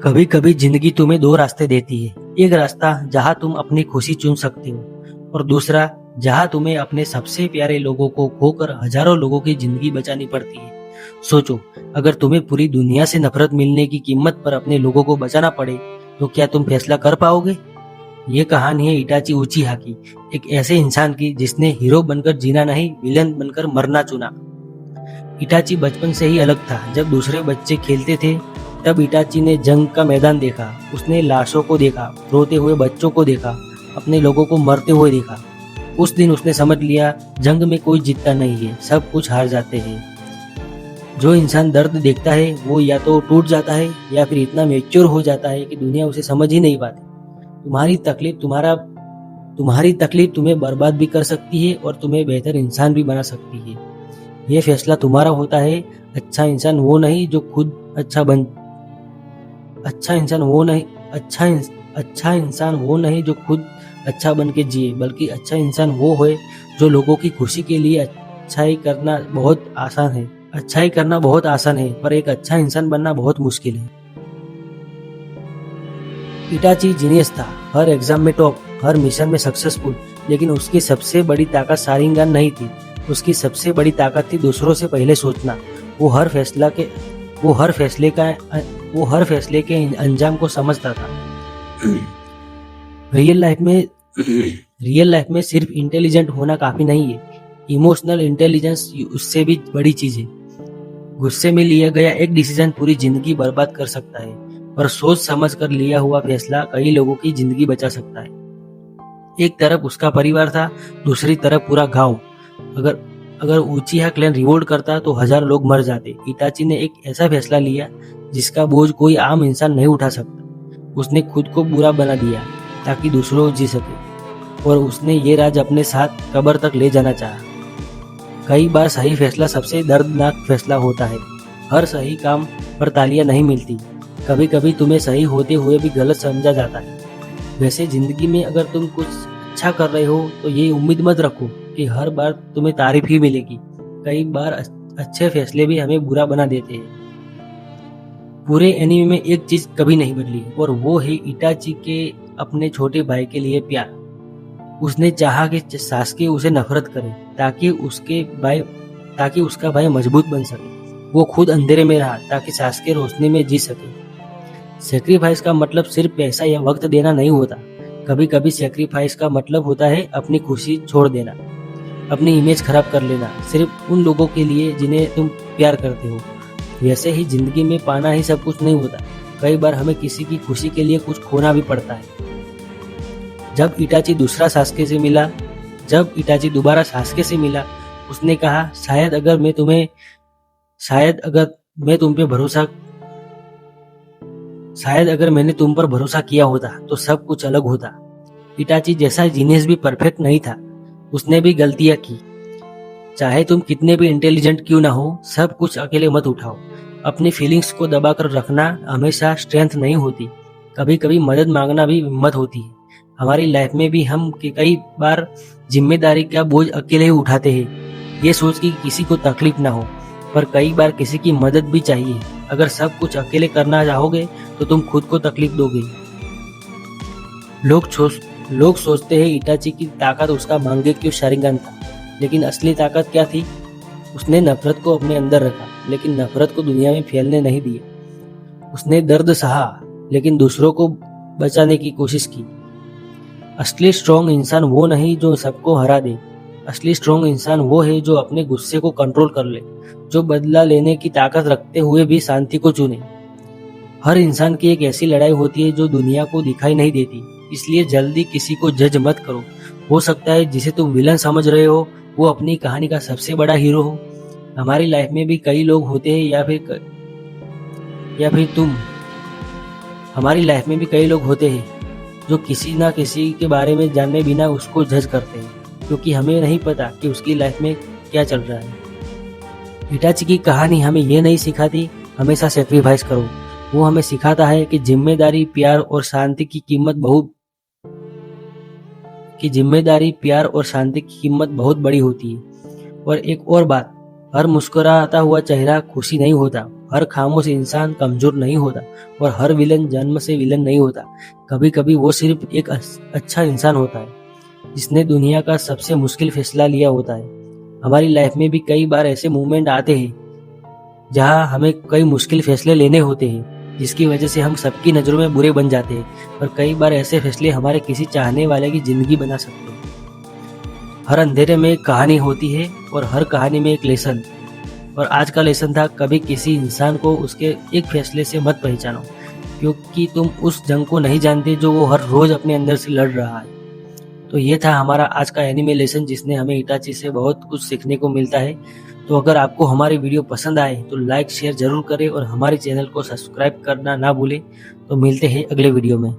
कभी कभी जिंदगी तुम्हें दो रास्ते देती है। एक रास्ता जहां तुम अपनी खुशी चुन सकते हो और दूसरा जहां तुम्हें अपने सबसे प्यारे लोगों को खोकर हजारों लोगों की जिंदगी बचानी पड़ती है। सोचो, अगर तुम्हें पूरी दुनिया से नफरत मिलने की कीमत पर अपने लोगों को बचाना पड़े तो क्या तुम फैसला कर पाओगे? ये कहानी है इटाची उचिहा की, एक ऐसे इंसान की जिसने हीरो बनकर जीना नहीं, विलन बनकर मरना चुना। इटाची बचपन से ही अलग था। जब दूसरे बच्चे खेलते थे तब इटाची ने जंग का मैदान देखा। उसने लाशों को देखा, रोते हुए बच्चों को देखा, अपने लोगों को मरते हुए देखा। उस दिन उसने समझ लिया, जंग में कोई जीतता नहीं है, सब कुछ हार जाते हैं। जो इंसान दर्द देखता है वो या तो टूट जाता है या फिर इतना मैच्योर हो जाता है कि दुनिया उसे समझ ही नहीं पाती। तुम्हारी तकलीफ तुम्हें बर्बाद भी कर सकती है और तुम्हें बेहतर इंसान भी बना सकती है। यह फैसला तुम्हारा होता है। अच्छा इंसान वो नहीं जो खुद अच्छा इंसान वो नहीं जो खुद अच्छा बन के जिए, बल्कि अच्छा इंसान वो है जो लोगों की खुशी के लिए अच्छाई करना बहुत आसान है, पर एक अच्छा इंसान बनना बहुत मुश्किल है। इटाची जीनियस था, हर एग्जाम में टॉप, हर मिशन में सक्सेसफुल, लेकिन उसकी सबसे बड़ी ताकत शारिंगान नहीं थी। उसकी सबसे बड़ी ताकत थी दूसरों से पहले सोचना। वो हर फैसले के अंजाम को समझता था। रियल लाइफ में सिर्फ इंटेलिजेंट होना काफी नहीं है, इमोशनल इंटेलिजेंस उससे भी बड़ी चीज है। गुस्से में लिया गया एक डिसीजन पूरी जिंदगी बर्बाद कर सकता है, पर सोच समझ कर लिया हुआ फैसला कई लोगों की जिंदगी बचा सकता है। एक तरफ उसका परिवार था, दूसरी तरफ पूरा गांव। अगर उचिहा क्लैन रिवोल्ट करता तो 1000 लोग मर जाते। इटाची ने एक ऐसा फैसला लिया जिसका बोझ कोई आम इंसान नहीं उठा सकता। उसने खुद को बुरा बना दिया ताकि दूसरों जी सके, और उसने ये राज अपने साथ कब्र तक ले जाना चाहा। कई बार सही फैसला सबसे दर्दनाक फैसला होता है। हर सही काम पर तालियां नहीं मिलती। कभी कभी तुम्हें सही होते हुए भी गलत समझा जाता है। वैसे जिंदगी में अगर तुम कुछ अच्छा कर रहे हो तो ये उम्मीद मत रखो कि हर बार तुम्हें तारीफ ही मिलेगी। कई बार अच्छे फैसले भी हमें बुरा बना देते हैं। पूरे एनीमे में एक चीज कभी नहीं बदली, और वो है इटाची के अपने छोटे भाई के लिए प्यार। उसने चाहा कि सास्के उसे नफरत करे ताकि उसका भाई मजबूत बन सके। वो खुद अंधेरे में रहा ताकि सास्के रोशनी में जी सके। सेक्रीफाइस का मतलब सिर्फ पैसा या वक्त देना नहीं होता। कभी कभी सेक्रीफाइस का मतलब होता है अपनी खुशी छोड़ देना, अपनी इमेज खराब कर लेना, सिर्फ उन लोगों के लिए जिन्हें तुम प्यार करते हो। वैसे ही जिंदगी में पाना ही सब कुछ नहीं होता। कई बार हमें किसी की खुशी के लिए कुछ खोना भी पड़ता है। जब इटाची दोबारा सास्के से मिला, उसने कहा, शायद अगर मैंने तुम पर भरोसा किया होता तो सब कुछ अलग होता। इटाची जैसा जीनियस भी परफेक्ट नहीं था, उसने भी गलतियां की। चाहे तुम कितने भी इंटेलिजेंट क्यों ना हो, सब कुछ अकेले मत उठाओ। अपनी फीलिंग्स को दबाकर रखना हमेशा स्ट्रेंथ नहीं होती। कभी कभी मदद मांगना भी हिम्मत होती है। हमारी लाइफ में भी हम कई बार जिम्मेदारी का बोझ अकेले ही उठाते हैं, ये सोच कि किसी को तकलीफ ना हो, पर कई बार किसी की मदद भी चाहिए। अगर सब कुछ अकेले करना चाहोगे तो तुम खुद को तकलीफ दोगे। लोग सोचते हैं इटाची की ताकत उसका मांगेक्यू शारिंगान था, लेकिन असली ताकत क्या थी? उसने नफरत को अपने अंदर रखा, लेकिन नफरत को दुनिया में फैलने नहीं दिया। उसने दर्द सहा, लेकिन दूसरों को बचाने की कोशिश की। असली स्ट्रॉन्ग इंसान वो नहीं जो सबको हरा दे। असली स्ट्रॉन्ग इंसान वो है जो अपने गुस्से को कंट्रोल कर ले, जो बदला लेने की ताकत रखते हुए भी शांति को चुने। हर इंसान की एक ऐसी लड़ाई होती है जो दुनिया को दिखाई नहीं देती, इसलिए जल्दी किसी को जज मत करो। हो सकता है जिसे तुम विलन समझ रहे हो वो अपनी कहानी का सबसे बड़ा हीरो हो। हमारी लाइफ में भी कई लोग होते हैं हमारी लाइफ में भी कई लोग होते हैं जो किसी ना किसी के बारे में जाने बिना उसको जज करते हैं, क्योंकि हमें नहीं पता कि उसकी लाइफ में क्या चल रहा है। इटाची की कहानी हमें ये नहीं सिखाती हमेशा सेक्रीफाइस करो। वो हमें सिखाता है कि जिम्मेदारी, प्यार और शांति की कीमत बहुत बड़ी होती है। और एक और बात, हर मुस्कुराता हुआ चेहरा खुशी नहीं होता, हर खामोश इंसान कमजोर नहीं होता और हर विलन जन्म से विलन नहीं होता। कभी कभी वो सिर्फ एक अच्छा इंसान होता है जिसने दुनिया का सबसे मुश्किल फैसला लिया होता है। हमारी लाइफ में भी कई बार ऐसे मोमेंट आते हैं जहां हमें कई मुश्किल फैसले लेने होते हैं, जिसकी वजह से हम सबकी नज़रों में बुरे बन जाते हैं। और कई बार ऐसे फैसले हमारे किसी चाहने वाले की जिंदगी बना सकते हैं। हर अंधेरे में एक कहानी होती है और हर कहानी में एक लेसन। और आज का लेसन था, कभी किसी इंसान को उसके एक फैसले से मत पहचानो, क्योंकि तुम उस जंग को नहीं जानते जो वो हर रोज अपने अंदर से लड़ रहा है। तो ये था हमारा आज का एनिमे लेसन, जिसने हमें इटाची से बहुत कुछ सीखने को मिलता है। तो अगर आपको हमारी वीडियो पसंद आए तो लाइक शेयर जरूर करें और हमारे चैनल को सब्सक्राइब करना ना भूलें। तो मिलते हैं अगले वीडियो में।